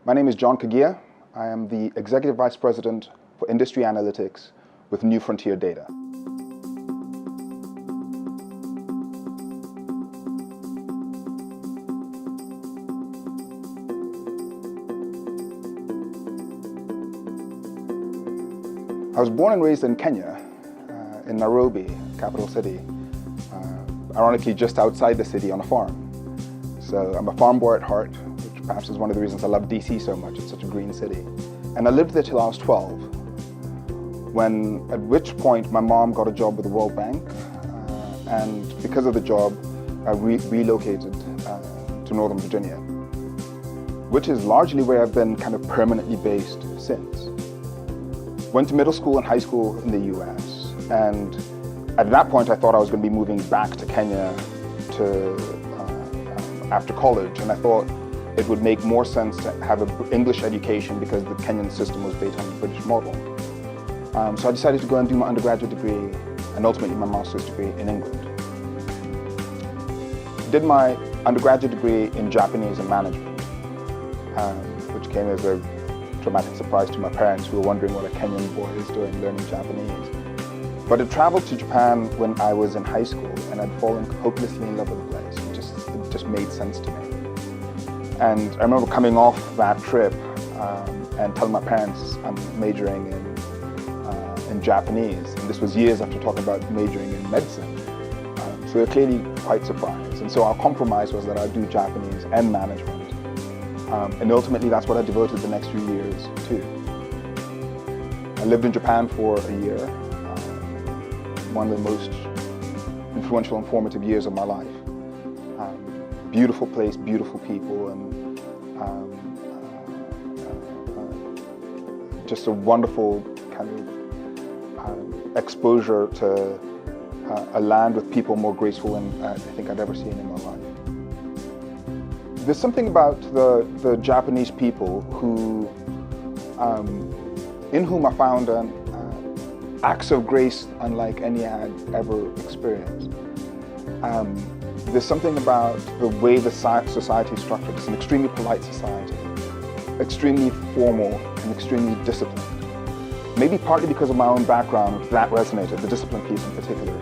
My name is John Kagia. I am the Executive Vice President for Industry Analytics with New Frontier Data. I was born and raised in Kenya, in Nairobi, capital city, ironically just outside the city on a farm. So I'm a farm boy at heart, which perhaps is one of the reasons I love DC so much. It's such a green city. And I lived there till I was 12, at which point my mom got a job with the World Bank, and because of the job, I relocated to Northern Virginia, which is largely where I've been kind of permanently based since. Went to middle school and high school in the US, and at that point I thought I was going to be moving back to Kenya after college, and I thought it would make more sense to have an English education because the Kenyan system was based on the British model. So I decided to go and do my undergraduate degree and ultimately my master's degree in England. Did my undergraduate degree in Japanese and management, which came as a dramatic surprise to my parents, who were wondering what a Kenyan boy is doing learning Japanese. But I traveled to Japan when I was in high school, and I'd fallen hopelessly in love with the place. It just made sense to me. And I remember coming off that trip and telling my parents I'm majoring in Japanese, and this was years after talking about majoring in medicine. So they were clearly quite surprised. And so our compromise was that I'd do Japanese and management. And ultimately, that's what I devoted the next few years to. I lived in Japan for a year, one of the most influential and formative years of my life. Beautiful place, beautiful people, and just a wonderful kind of exposure to a land with people more graceful than I think I'd ever seen in my life. There's something about the Japanese people in whom I found acts of grace unlike any I had ever experienced. There's something about the way the society is structured. It's an extremely polite society, extremely formal and extremely disciplined. Maybe partly because of my own background, that resonated, the discipline piece in particular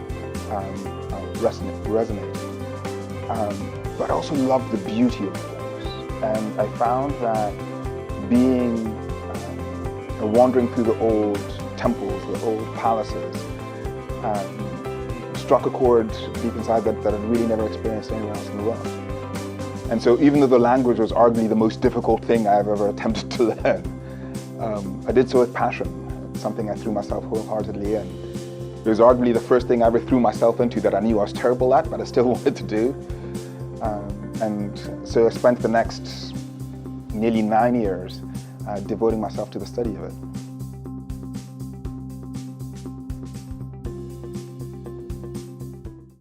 resonated. But I also loved the beauty of the place. And I found that wandering through the old temples, the old palaces, struck a chord deep inside that I'd really never experienced anywhere else in the world. And so even though the language was arguably the most difficult thing I've ever attempted to learn, I did so with passion. It's something I threw myself wholeheartedly in. It was arguably the first thing I ever threw myself into that I knew I was terrible at, but I still wanted to do. And so I spent the next nearly 9 years devoting myself to the study of it.